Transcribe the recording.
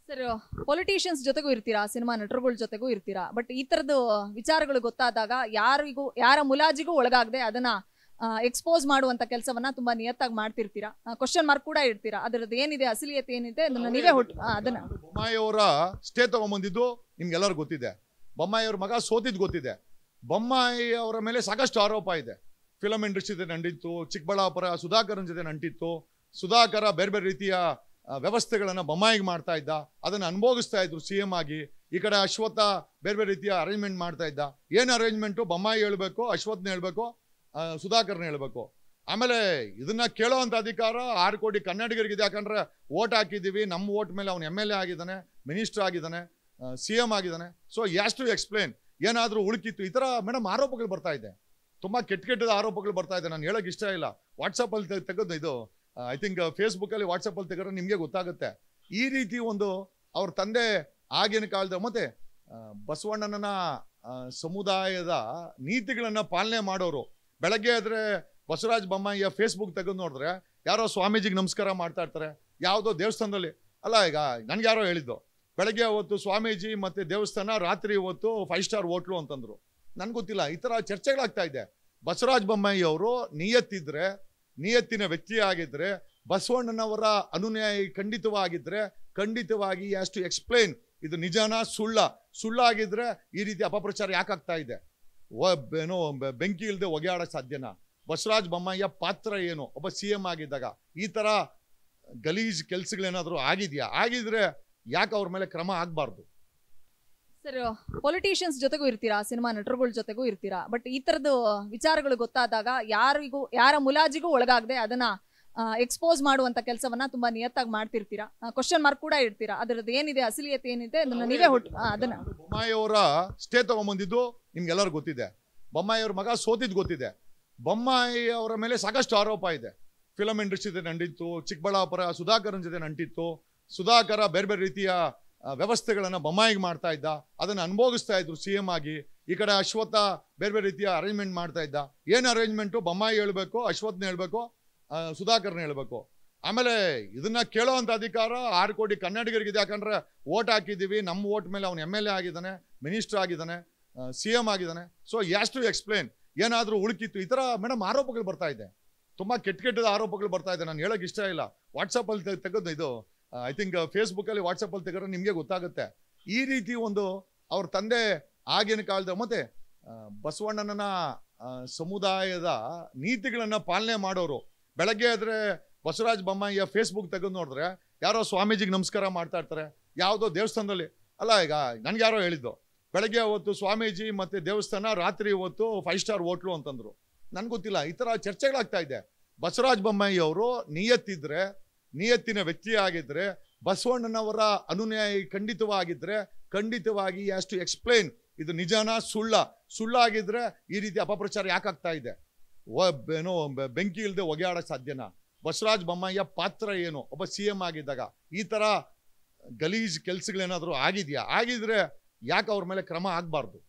Sir, politicians ಜೊತೆಗೂ ಇರ್ತೀರಾ, cinema ನಟರುಗಳ ಜೊತೆಗೂ ಇರ್ತೀರಾ. ಬಟ್ ಈ ತರದ್ದು ವಿಚಾರಗಳು ಗೊತ್ತಾದಾಗ ಯಾರ ಮುಲಾಜಿಗೂ ಒಳಗಾಗದೆ ಅದನ್ನ ಎಕ್ಸ್ಪೋಸ್ ಮಾಡುವಂತ ಕೆಲಸವನ್ನ ತುಂಬಾ ನಿಯತ್ತಾಗಿ ಮಾಡ್ತಿರ್ತೀರಾ. ಕ್ವಶನ್ ಮಾರ್ಕ್ ಕೂಡ ಇಡ್ತೀರಾ. ಅದರದ್ದು ಏನಿದೆ, ಅಸಲಿಯತೆ ಏನಿದೆ ಅದನ್ನ ನೀವೇ ಅದನ್ನ ಬೊಮ್ಮಾಯಿ ಅವರ ಸ್ಟೇ ತಗೊಂಡ್ಬಂದಿದ್ದು ನಿಮ್ಗೆಲ್ಲರೂ ಗೊತ್ತಿದೆ. ಬೊಮ್ಮಾಯಿ ಅವ್ರ ಮಗ ಸೋತಿದ್ ಗೊತ್ತಿದೆ. ಬೊಮ್ಮಾಯಿ ಅವರ ಮೇಲೆ ಸಾಕಷ್ಟು ಆರೋಪ ಇದೆ. ಫಿಲಂ ಇಂಡಸ್ಟ್ರಿ ಜೊತೆ ನಂಟಿತ್ತು, ಚಿಕ್ಕಬಳ್ಳಾಪುರ ಸುಧಾಕರನ್ ಜೊತೆ ನಂಟಿತ್ತು. ಸುಧಾಕರ ಬೇರೆ ಬೇರೆ ರೀತಿಯ ವ್ಯವಸ್ಥೆಗಳನ್ನ ಬೊಮ್ಮಾಯಿಗೆ ಮಾಡ್ತಾ ಇದ್ದ, ಅದನ್ನ ಅನುಭೋಗಿಸ್ತಾ ಇದ್ರು CM ಆಗಿ. ಈ ಕಡೆ ಅಶ್ವತ್ಥ ಬೇರೆ ಬೇರೆ ರೀತಿಯ ಅರೇಂಜ್ಮೆಂಟ್ ಮಾಡ್ತಾ ಇದ್ದ. ಏನ್ ಅರೇಂಜ್ಮೆಂಟು ಬೊಮ್ಮಾಯಿ ಹೇಳ್ಬೇಕು, ಅಶ್ವತ್ಥನ ಹೇಳ್ಬೇಕು, ಸುಧಾಕರ್ನ ಹೇಳ್ಬೇಕು. ಆಮೇಲೆ ಇದನ್ನ ಕೇಳೋ ಅಂತ ಅಧಿಕಾರ 6 ಕೋಟಿ ಕನ್ನಡಿಗರಿಗಿದೆ. ಯಾಕಂದ್ರೆ ಓಟ್ ಹಾಕಿದ್ದೀವಿ, ನಮ್ಮ ಓಟ್ ಮೇಲೆ ಅವ್ನು MLA ಆಗಿದ್ದಾನೆ, ಮಿನಿಸ್ಟರ್ ಆಗಿದ್ದಾನೆ, CM ಆಗಿದ್ದಾನೆ. ಸೊ ಯಾಸ್ ಟು ಎಕ್ಸ್ಪ್ಲೇನ್ ಏನಾದ್ರೂ ಉಳುಕಿತ್ತು. ಈ ತರ ಮೇಡಮ್ ಆರೋಪಗಳು ಬರ್ತಾ ಇದೆ, ತುಂಬಾ ಕೆಟ್ಟದ ಆರೋಪಗಳು ಬರ್ತಾ ಇದೆ. ನಾನು ಹೇಳಕ್ ಇಷ್ಟ ಇಲ್ಲ. ವಾಟ್ಸಪ್ ಅಲ್ಲಿ ತೆಗೆದು ಇದು ಐ ಥಿಂಕ್ ಫೇಸ್ಬುಕ್ ಅಲ್ಲಿ ವಾಟ್ಸಪ್ ಅಲ್ಲಿ ತೆಗೆದ್ರೆ ನಿಮ್ಗೆ ಗೊತ್ತಾಗುತ್ತೆ. ಈ ರೀತಿ ಒಂದು ಅವ್ರ ತಂದೆ ಆಗಿನ ಕಾಲದ ಮತ್ತೆ ಬಸವಣ್ಣನ ಸಮುದಾಯದ ನೀತಿಗಳನ್ನ ಪಾಲನೆ ಮಾಡೋರು. ಬೆಳಗ್ಗೆ ಆದ್ರೆ ಬಸವರಾಜ ಬೊಮ್ಮಾಯಿಯ ಫೇಸ್ಬುಕ್ ತೆಗೆದು ನೋಡಿದ್ರೆ ಯಾರೋ ಸ್ವಾಮೀಜಿಗೆ ನಮಸ್ಕಾರ ಮಾಡ್ತಾ ಇರ್ತಾರೆ ಯಾವುದೋ ದೇವಸ್ಥಾನದಲ್ಲಿ. ಅಲ್ಲ, ಈಗ ನನ್ಗೆ ಯಾರೋ ಹೇಳಿದ್ದು ಬೆಳಗ್ಗೆ ಹೊತ್ತು ಸ್ವಾಮೀಜಿ ಮತ್ತೆ ದೇವಸ್ಥಾನ, ರಾತ್ರಿ ಹೊತ್ತು 5 ಸ್ಟಾರ್ ಹೋಟ್ಲು ಅಂತಂದ್ರು. ನನ್ಗೆ ಗೊತ್ತಿಲ್ಲ. ಈ ತರ ಚರ್ಚೆಗಳಾಗ್ತಾ ಇದೆ. ಬಸವರಾಜ ಬೊಮ್ಮಾಯಿ ಅವರು ನಿಯತ್ತಿನ ವ್ಯಕ್ತಿ ಆಗಿದ್ರೆ, ಬಸವಣ್ಣನವರ ಅನುಯಾಯಿ ಖಂಡಿತವಾಗಿ ಹ್ಯಾಸ್ ಟು ಎಕ್ಸ್ಪ್ಲೈನ್ ಇದು ನಿಜಾನ ಸುಳ್ಳಾಗಿದ್ರೆ ಈ ರೀತಿ ಅಪಪ್ರಚಾರ ಯಾಕಾಗ್ತಾ ಇದೆ? ಏನೋ ಬೆಂಕಿ ಇಲ್ಲದೆ ಒಗೆಯಾಡಕ್ ಸಾಧ್ಯನಾ? ಬಸವರಾಜ ಬೊಮ್ಮಾಯಿಯ ಪಾತ್ರ ಏನು ಒಬ್ಬ CM ಆಗಿದ್ದಾಗ? ಈ ತರ ಗಲೀಜ್ ಕೆಲ್ಸಗಳೇನಾದ್ರೂ ಆಗಿದ್ರೆ ಯಾಕೆ ಅವ್ರ ಮೇಲೆ ಕ್ರಮ ಆಗ್ಬಾರ್ದು? ಸರ್, ಪೊಲಿಟಿಷಿಯನ್ಸ್ ಜೊತೆಗೂ ಇರ್ತೀರಾ, ಸಿನಿಮಾ ನಟರುಗಳ ಜೊತೆಗೂ ಇರ್ತೀರಾ. ಬಟ್ ಈ ತರದ್ದು ವಿಚಾರಗಳು ಗೊತ್ತಾದಾಗ ಯಾರ ಮುಲಾಜಿಗೂ ಒಳಗಾಗದೆ ಅದನ್ನ ಎಕ್ಸ್ಪೋಸ್ ಮಾಡುವಂತ ಕೆಲಸವನ್ನ ತುಂಬಾ ನಿಯತ್ತಾಗಿ ಮಾಡ್ತಿರ್ತೀರಾ. ಕ್ವಶನ್ ಮಾರ್ಕ್ ಕೂಡ ಇಡ್ತೀರಾ. ಅದರದ್ದು ಏನಿದೆ, ಅಸಲಿಯತೆ ಏನಿದೆ ಅದನ್ನ ನೀವೇ ಅದನ್ನ ಬೊಮ್ಮಾಯಿ ಅವರ ಸ್ಟೇ ತಗೊಂಡ್ಬಂದಿದ್ದು ನಿಮ್ಗೆಲ್ಲರೂ ಗೊತ್ತಿದೆ. ಬೊಮ್ಮಾಯಿ ಅವ್ರ ಮಗ ಸೋತಿದ್ ಗೊತ್ತಿದೆ. ಬೊಮ್ಮಾಯಿ ಅವರ ಮೇಲೆ ಸಾಕಷ್ಟು ಆರೋಪ ಇದೆ. ಫಿಲಂ ಇಂಡಸ್ಟ್ರಿ ಜೊತೆ ನಂಟಿತ್ತು, ಚಿಕ್ಕಬಳ್ಳಾಪುರ ಸುಧಾಕರನ್ ಜೊತೆ ನಂಟಿತ್ತು. ಸುಧಾಕರ ಬೇರೆ ಬೇರೆ ರೀತಿಯ ವ್ಯವಸ್ಥೆಗಳನ್ನ ಬೊಮ್ಮಾಯಿಗೆ ಮಾಡ್ತಾ ಇದ್ದ, ಅದನ್ನ ಅನುಭೋಗಿಸ್ತಾ ಇದ್ರು CM ಆಗಿ. ಈ ಕಡೆ ಅಶ್ವತ್ಥ ಬೇರೆ ಬೇರೆ ರೀತಿಯ ಅರೇಂಜ್ಮೆಂಟ್ ಮಾಡ್ತಾ ಇದ್ದ. ಏನ್ ಅರೇಂಜ್ಮೆಂಟು ಬೊಮ್ಮಾಯಿ ಹೇಳ್ಬೇಕು, ಅಶ್ವತ್ಥನ ಹೇಳ್ಬೇಕು, ಸುಧಾಕರ್ನ ಹೇಳ್ಬೇಕು. ಆಮೇಲೆ ಇದನ್ನ ಕೇಳೋ ಅಂತ ಅಧಿಕಾರ 6 ಕೋಟಿ ಕನ್ನಡಿಗರಿಗಿದೆ. ಯಾಕಂದ್ರೆ ಓಟ್ ಹಾಕಿದ್ದೀವಿ, ನಮ್ಮ ಓಟ್ ಮೇಲೆ ಅವ್ನು MLA ಆಗಿದ್ದಾನೆ, ಮಿನಿಸ್ಟರ್ ಆಗಿದ್ದಾನೆ, CM ಆಗಿದ್ದಾನೆ. ಸೊ ಯಾಸ್ ಟು ಎಕ್ಸ್ಪ್ಲೇನ್ ಏನಾದ್ರೂ ಉಳುಕಿತ್ತು. ಈ ತರ ಮೇಡಮ್ ಆರೋಪಗಳು ಬರ್ತಾ ಇದೆ, ತುಂಬಾ ಕೆಟ್ಟದ ಆರೋಪಗಳು ಬರ್ತಾ ಇದೆ. ನಾನು ಹೇಳಕ್ ಇಷ್ಟ ಇಲ್ಲ. ವಾಟ್ಸಪ್ ಅಲ್ಲಿ ತೆಗೆದು ಇದು ಐ ಥಿಂಕ್ ಫೇಸ್ಬುಕ್ ಅಲ್ಲಿ ವಾಟ್ಸಪ್ ಅಲ್ಲಿ ತೆಗೆದ್ರೆ ನಿಮ್ಗೆ ಗೊತ್ತಾಗುತ್ತೆ. ಈ ರೀತಿ ಒಂದು ಅವ್ರ ತಂದೆ ಆಗಿನ ಕಾಲದ ಮತ್ತೆ ಬಸವಣ್ಣನ ಸಮುದಾಯದ ನೀತಿಗಳನ್ನ ಪಾಲನೆ ಮಾಡೋರು. ಬೆಳಗ್ಗೆ ಆದ್ರೆ ಬಸವರಾಜ ಬೊಮ್ಮಾಯಿಯ ಫೇಸ್ಬುಕ್ ತೆಗೆದು ನೋಡಿದ್ರೆ ಯಾರೋ ಸ್ವಾಮೀಜಿಗೆ ನಮಸ್ಕಾರ ಮಾಡ್ತಾ ಇರ್ತಾರೆ ಯಾವುದೋ ದೇವಸ್ಥಾನದಲ್ಲಿ. ಅಲ್ಲ, ಈಗ ನನ್ಗೆ ಯಾರೋ ಹೇಳಿದ್ದು ಬೆಳಗ್ಗೆ ಹೊತ್ತು ಸ್ವಾಮೀಜಿ ಮತ್ತೆ ದೇವಸ್ಥಾನ, ರಾತ್ರಿ ಹೊತ್ತು 5 ಸ್ಟಾರ್ ಹೋಟ್ಲು ಅಂತಂದ್ರು. ನನ್ಗೆ ಗೊತ್ತಿಲ್ಲ. ಈ ತರ ಚರ್ಚೆಗಳಾಗ್ತಾ ಇದೆ. ಬಸವರಾಜ ಬೊಮ್ಮಾಯಿ ಅವರು ನಿಯತ್ತಿನ ವ್ಯಕ್ತಿ ಆಗಿದ್ರೆ, ಬಸವಣ್ಣನವರ ಅನುಯಾಯಿ ಖಂಡಿತವಾಗಿ ಹ್ಯಾಸ್ ಟು ಎಕ್ಸ್ಪ್ಲೈನ್ ಇದು ನಿಜಾನ ಸುಳ್ಳಾಗಿದ್ರೆ ಈ ರೀತಿ ಅಪಪ್ರಚಾರ ಯಾಕಾಗ್ತಾ ಇದೆ? ಏನೋ ಬೆಂಕಿ ಇಲ್ಲದೆ ಒಗೆಯಾಡಕ್ ಸಾಧ್ಯನಾ? ಬಸವರಾಜ ಬೊಮ್ಮಾಯಿಯ ಪಾತ್ರ ಏನು ಒಬ್ಬ CM ಆಗಿದ್ದಾಗ? ಈ ತರ ಗಲೀಜ್ ಕೆಲ್ಸಗಳೇನಾದ್ರೂ ಆಗಿದ್ರೆ ಯಾಕೆ ಅವ್ರ ಮೇಲೆ ಕ್ರಮ ಆಗ್ಬಾರ್ದು?